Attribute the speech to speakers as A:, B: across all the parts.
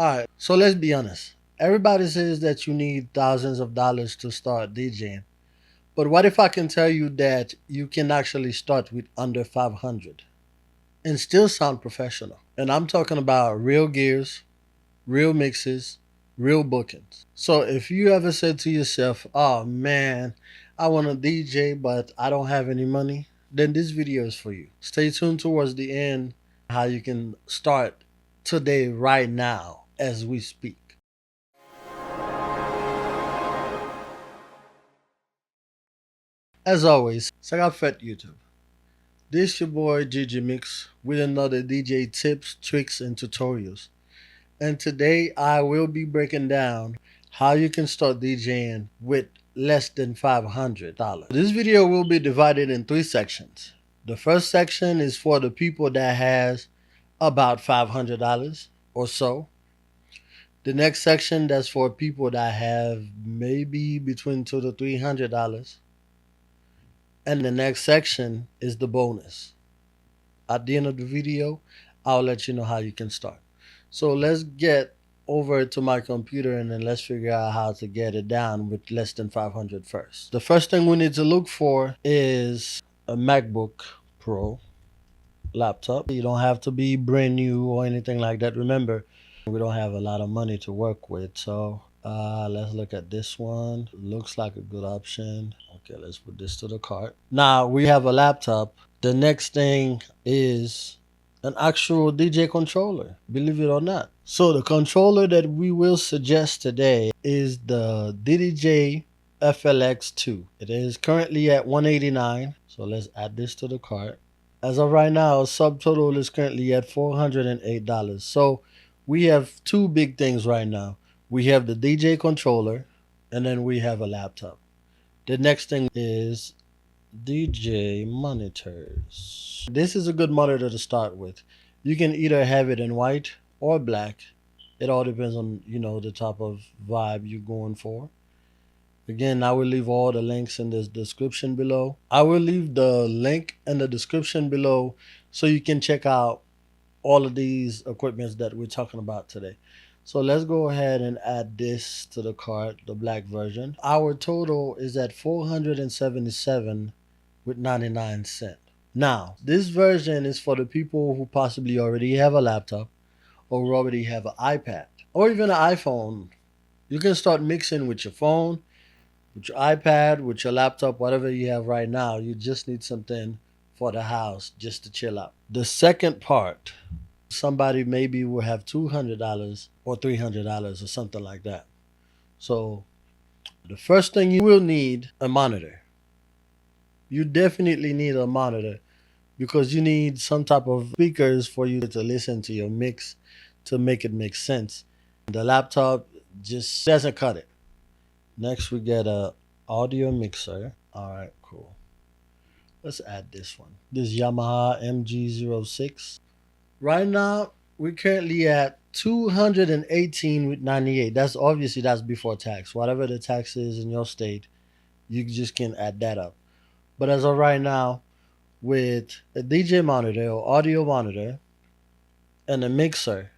A: Alright, so let's be honest. Everybody says that you need thousands of dollars to start DJing. But what if I can tell you that you can actually start with under 500 and still sound professional? And I'm talking about real gears, real mixes, real bookings. So if you ever said to yourself, oh man, I want to DJ but I don't have any money, then this video is for you. Stay tuned towards the end how you can start today, right now, as we speak. As always, check out Fat YouTube. This your boy JyJymix with another DJ tips, tricks, and tutorials. And today I will be breaking down how you can start DJing with less than $500. This video will be divided in three sections. The first section is for the people that has about $500 or so. The next section that's for people that have maybe between $200 to $300. And the next section is the bonus. At the end of the video, I'll let you know how you can start. So let's get over to my computer and then let's figure out how to get it down with less than 500 first. The first thing we need to look for is a MacBook Pro laptop. You don't have to be brand new or anything like that. Remember, we don't have a lot of money to work with. So let's look at this one. Looks like a good option. Okay, let's put this to the cart. Now we have a laptop. The next thing is an actual DJ controller, believe it or not. So the controller that we will suggest today is the DJing FLX2. It is currently at $189. So let's add this to the cart. As of right now, subtotal is currently at $408. So we have two big things right now. We have the DJ controller and then we have a laptop. The next thing is DJ monitors. This is a good monitor to start with. You can either have it in white or black. It all depends on, the type of vibe you're going for. Again, I will leave all the links in the description below. I will leave the link in the description below so you can check out all of these equipments that we're talking about today. So let's go ahead and add this to the cart, the black version. Our total is at $477 with 99 cents. Now, this version is for the people who possibly already have a laptop or who already have an iPad or even an iPhone. You can start mixing with your phone, with your iPad, with your laptop, whatever you have right now. You just need something for the house just to chill out. The second part, somebody maybe will have $200 or $300 or something like that. So the first thing you will need a monitor. You definitely need a monitor because you need some type of speakers for you to listen to your mix to make it make sense. The laptop just doesn't cut it. Next we get a audio mixer. All right, cool. Let's add this one. This Yamaha MG06. Right now we're currently at 218 with 98. That's before tax. Whatever the tax is in your state, you just can add that up. But as of right now, with a DJ monitor or audio monitor and a mixer,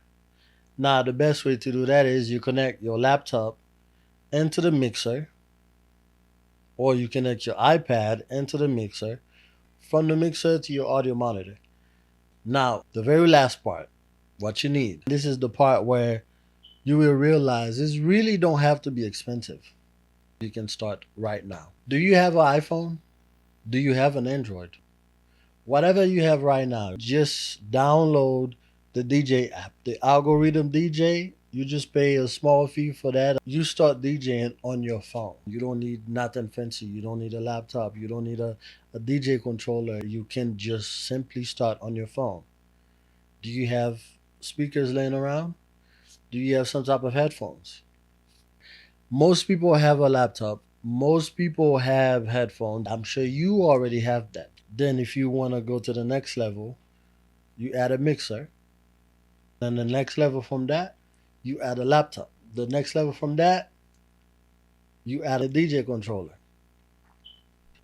A: now the best way to do that is you connect your laptop into the mixer, or you connect your iPad into the mixer, from the mixer to your audio monitor. Now, the very last part, what you need. This is the part where you will realize this really don't have to be expensive. You can start right now. Do you have an iPhone? Do you have an Android? Whatever you have right now, just download the DJ app. The Algorithm DJ, you just pay a small fee for that. You start DJing on your phone. You don't need nothing fancy. You don't need a laptop. You don't need a DJ controller. You can just simply start on your phone. Do you have speakers laying around? Do you have some type of headphones? Most people have a laptop. Most people have headphones. I'm sure you already have that. Then if you want to go to the next level, you add a mixer. Then the next level from that, you add a laptop. The next level from that, you add a DJ controller.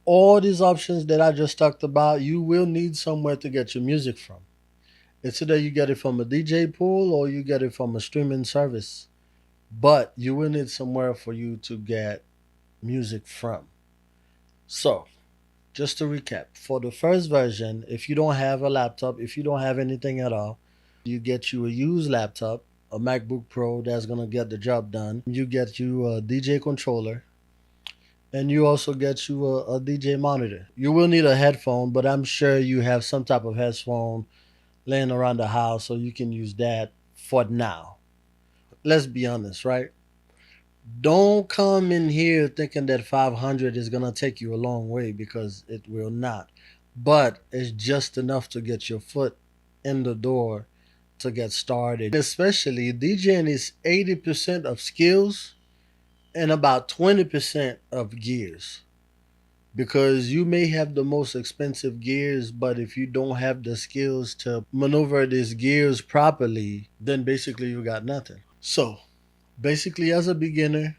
A: All these options that I just talked about, you will need somewhere to get your music from. It's either you get it from a DJ pool or you get it from a streaming service. But you will need somewhere for you to get music from. So, just to recap, for the first version, if you don't have a laptop, if you don't have anything at all, you get you a used laptop, a MacBook Pro that's gonna get the job done. You get you a DJ controller, and you also get you a DJ monitor. You will need a headphone, but I'm sure you have some type of headphone laying around the house, so you can use that for now. Let's be honest, right? Don't come in here thinking that 500 is going to take you a long way, because it will not. But it's just enough to get your foot in the door to get started. Especially DJing is 80% of skills and about 20% of gears. Because you may have the most expensive gears, but if you don't have the skills to maneuver these gears properly, then basically you got nothing. So, basically, as a beginner,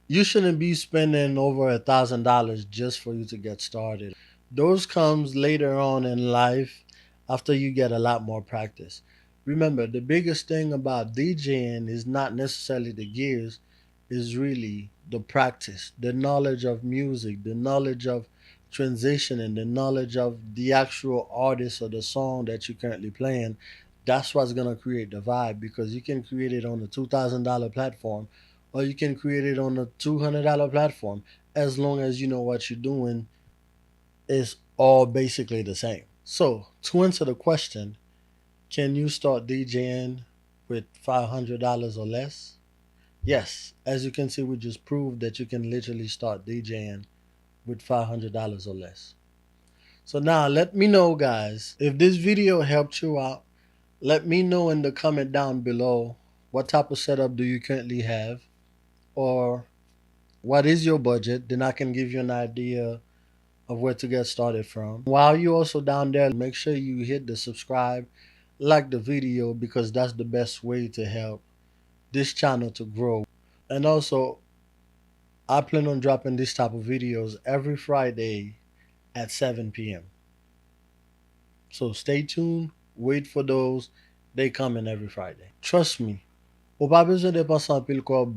A: you shouldn't be spending over $1,000 just for you to get started. Those comes later on in life after you get a lot more practice. Remember, the biggest thing about DJing is not necessarily the gears, is really the practice, the knowledge of music, the knowledge of transition, and the knowledge of the actual artist or the song that you're currently playing. That's what's gonna create the vibe, because you can create it on a $2,000 platform or you can create it on a $200 platform. As long as you know what you're doing, it's all basically the same. So, to answer the question, can you start DJing with $500 or less? Yes, as you can see, we just proved that you can literally start DJing with $500 or less. So now let me know, guys, if this video helped you out. Let me know in the comment down below, what type of setup do you currently have, or what is your budget? Then I can give you an idea of where to get started from. While you're also down there, make sure you hit the subscribe, like the video, because that's the best way to help this channel to grow. And also, I plan on dropping this type of videos every Friday at 7 p.m. So stay tuned, wait for those. They come in every Friday. Trust me, ou pa bezwen depanse an pil kob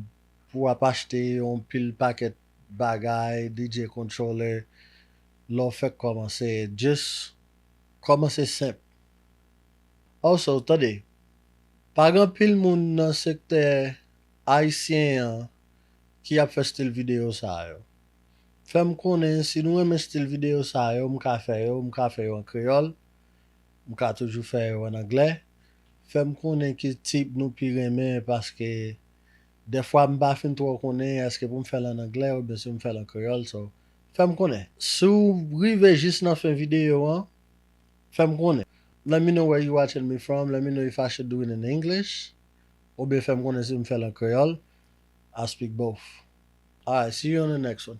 A: pou ap achete yon pil paket bagay, DJ controller, lò fèk komanse. Just komanse semp. Also, tade, pa gan pil moun nan sekte Haitien an ki ap fè stil video sa yo. Fèm konen, si nou eme stil video sa yo, mka fè yo an Creole, mka toujou fè yo an Anglais. Fèm konen ki tip nou pi reme, paske des fois mba fin tro konen eske pou m fèl an Anglais ou bien si m fèl an Creole. So, fèm konen. Sou rive jis nan fè video an, fèm konen. Let me know where you watching me from. Let me know if I should do it in English. Ou bien fèm konen si m fèl an Creole. I speak both. Alright, see you on the next one.